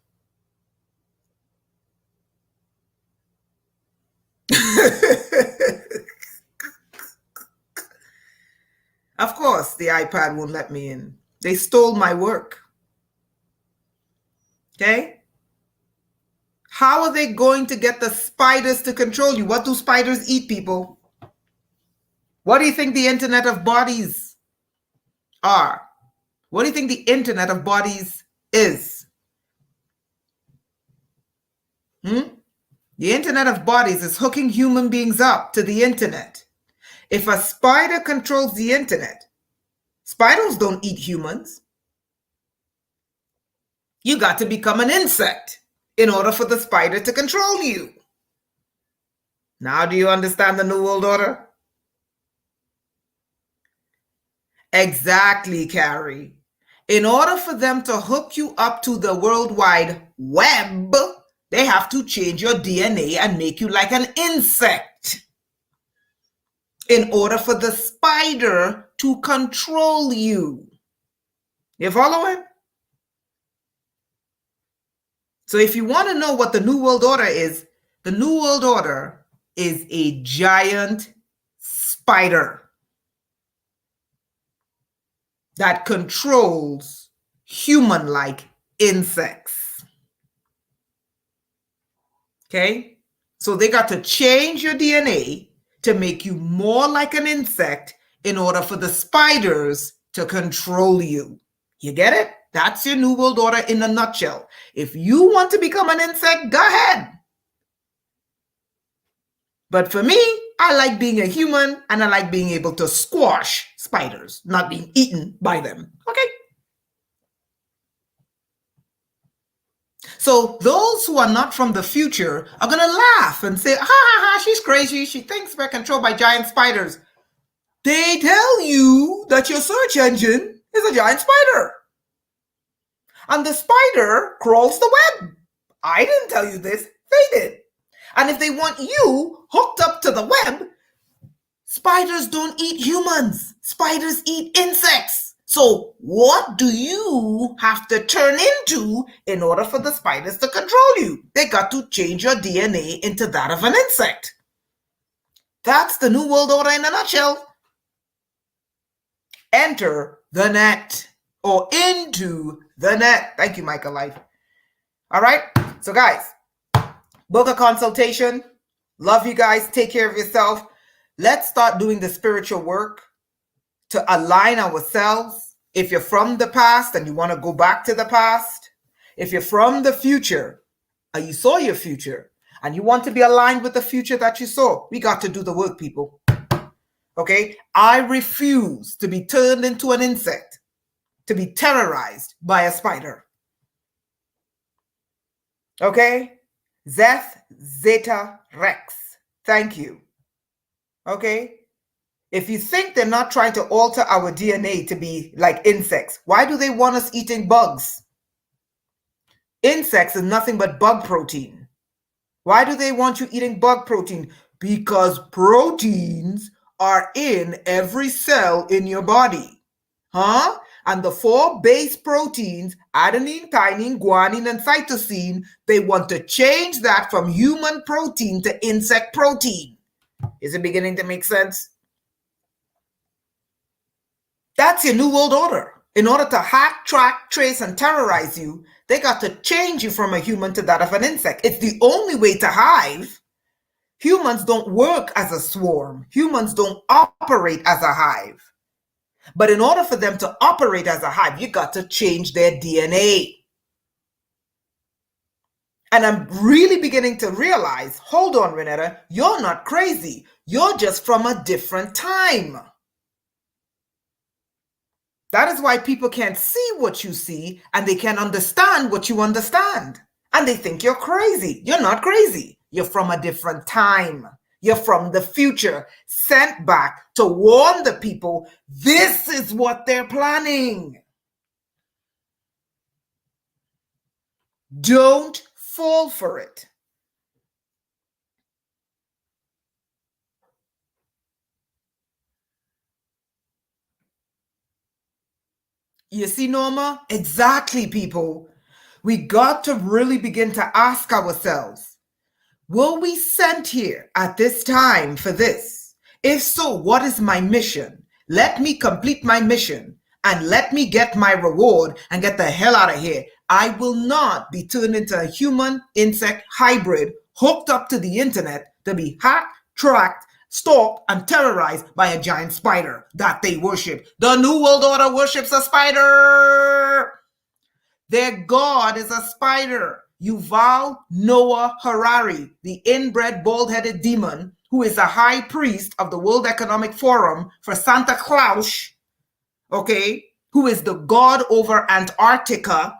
Of course, the iPad won't let me in. They stole my work. Okay? How are they going to get the spiders to control you? What do spiders eat, people? What do you think the Internet of Bodies are? What do you think the Internet of Bodies is? The Internet of Bodies is hooking human beings up to the Internet. If a spider controls the Internet, spiders don't eat humans. You got to become an insect in order for the spider to control you. Now, do you understand the New World Order? Exactly, Carrie. In order for them to hook you up to the World Wide Web, they have to change your DNA and make you like an insect in order for the spider to control you. You following? So if you want to know what the New World Order is, the New World Order is a giant spider that controls human-like insects. Okay? So they got to change your DNA to make you more like an insect in order for the spiders to control you. You get it? That's your New World Order in a nutshell. If you want to become an insect, go ahead. But for me, I like being a human and I like being able to squash spiders, not being eaten by them. Okay? So those who are not from the future are going to laugh and say, ha ha ha, she's crazy. She thinks we're controlled by giant spiders. They tell you that your search engine is a giant spider. And the spider crawls the web. I didn't tell you this. They did. And if they want you hooked up to the web, spiders don't eat humans. Spiders eat insects. So what do you have to turn into in order for the spiders to control you? They got to change your DNA into that of an insect. That's the New World Order in a nutshell. Enter the net, or into the net. Thank you, Michael Life. All right. So guys, book a consultation. Love you guys. Take care of yourself. Let's start doing the spiritual work to align ourselves. If you're from the past and you want to go back to the past, if you're from the future and you saw your future and you want to be aligned with the future that you saw, we got to do the work, people. Okay? I refuse to be turned into an insect, to be terrorized by a spider. Okay? Zeth Zeta Rex. Thank you. Okay? If you think they're not trying to alter our DNA to be like insects, why do they want us eating bugs? Insects is nothing but bug protein. Why do they want you eating bug protein? Because proteins are in every cell in your body. Huh? And the 4 base proteins, adenine, thymine, guanine, and cytosine, they want to change that from human protein to insect protein. Is it beginning to make sense? That's your New World Order. In order to hack, track, trace, and terrorize you, they got to change you from a human to that of an insect. It's the only way to hive. Humans don't work as a swarm. Humans don't operate as a hive. But in order for them to operate as a hive, you got to change their DNA. And I'm really beginning to realize, hold on, Renetta, you're not crazy. You're just from a different time. That is why people can't see what you see and they can't understand what you understand. And they think you're crazy. You're not crazy. You're from a different time. You're from the future, sent back to warn the people this is what they're planning. Don't fall for it. You see, Norma? Exactly, people. We got to really begin to ask ourselves, were we sent here at this time for this? If so, what is my mission? Let me complete my mission and let me get my reward and get the hell out of here. I will not be turned into a human-insect hybrid hooked up to the internet to be hacked, tracked, stalked, and terrorized by a giant spider that they worship. The New World Order worships a spider. Their god is a spider. Yuval Noah Harari, the inbred bald-headed demon who is a high priest of the World Economic Forum for Santa Claus, okay, who is the god over Antarctica,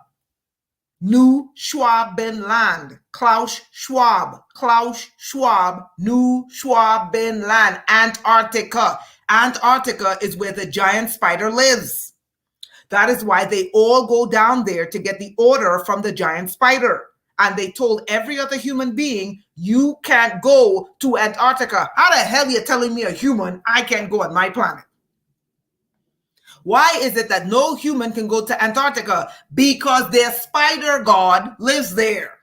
New Schwabenland, Klaus Schwab, New Schwabenland, Antarctica. Antarctica is where the giant spider lives. That is why they all go down there to get the order from the giant spider. And they told every other human being, you can't go to Antarctica. How the hell are you telling me, a human, I can't go on my planet? Why is it that no human can go to Antarctica? Because their spider god lives there.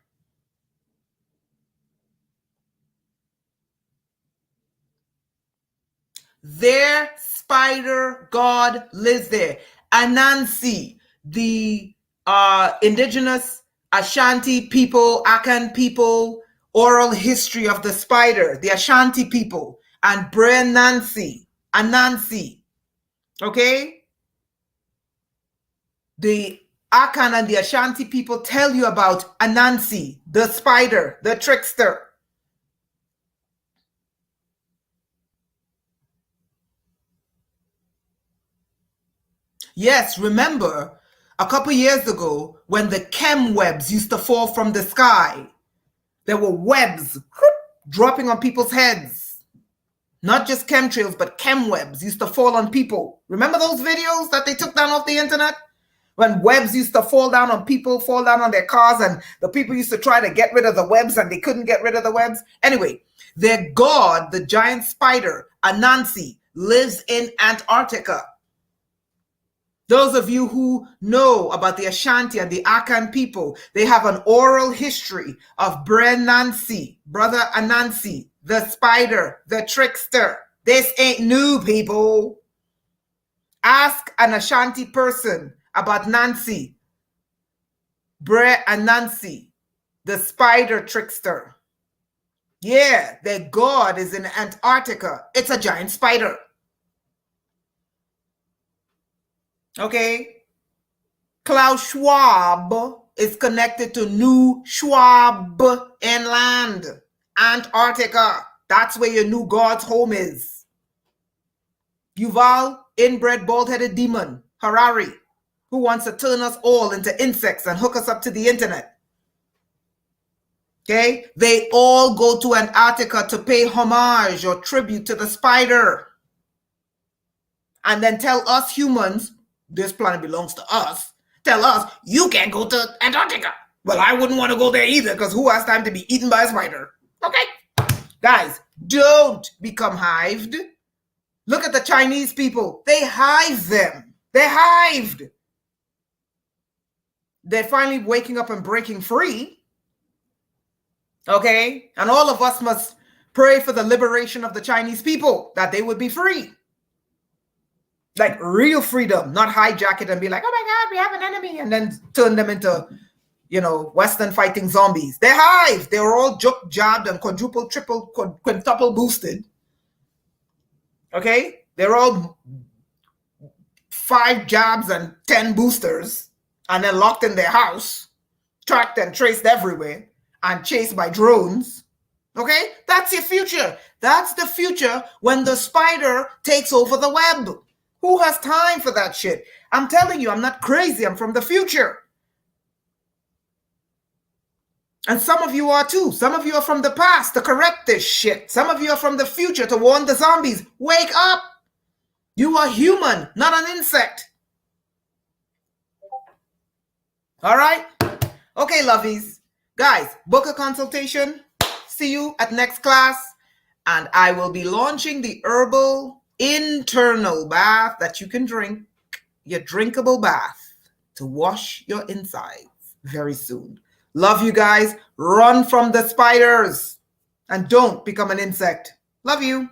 Their spider god lives there. Anansi, the indigenous Ashanti people, Akan people, oral history of the spider, the Ashanti people, and Anansi, okay? The Akan and the Ashanti people tell you about Anansi, the spider, the trickster. Yes, remember a couple years ago when the chem webs used to fall from the sky? There were webs dropping on people's heads. Not just chemtrails, but chem webs used to fall on people. Remember those videos that they took down off the internet? When webs used to fall down on people, fall down on their cars, and the people used to try to get rid of the webs and they couldn't get rid of the webs. Anyway, their god, the giant spider, Anansi, lives in Antarctica. Those of you who know about the Ashanti and the Akan people, they have an oral history of Brother Anansi, the spider, the trickster. This ain't new, people. Ask an Ashanti person about Nancy, Anansi, the spider trickster. Yeah, their god is in Antarctica. It's a giant spider. Okay? Klaus Schwab is connected to New Schwab inland, Antarctica. That's where your new god's home is. Yuval, inbred bald-headed demon, Harari, who wants to turn us all into insects and hook us up to the internet. Okay? They all go to Antarctica to pay homage or tribute to the spider. And then tell us humans, this planet belongs to us, tell us, you can't go to Antarctica. Well, I wouldn't want to go there either, because who has time to be eaten by a spider? Okay? Guys, don't become hived. Look at the Chinese people. They hive them. They're hived. They're finally waking up and breaking free. Okay? And all of us must pray for the liberation of the Chinese people, that they would be free. Like real freedom, not hijack it and be like, oh my God, we have an enemy, and then turn them into, Western fighting zombies. They're hived. They're all jabbed and quadruple, triple, quintuple boosted. Okay? They're all 5 jabs and 10 boosters, and then locked in their house, tracked and traced everywhere, and chased by drones. Okay? That's your future. That's the future when the spider takes over the web. Who has time for that shit? I'm telling you, I'm not crazy. I'm from the future. And some of you are too. Some of you are from the past to correct this shit. Some of you are from the future to warn the zombies. Wake up. You are human, not an insect. All right? Okay, lovies. Guys, book a consultation. See you at next class. And I will be launching the Herbal internal bath that you can drink, your drinkable bath to wash your insides very soon. Love you guys. Run from the spiders and don't become an insect. Love you.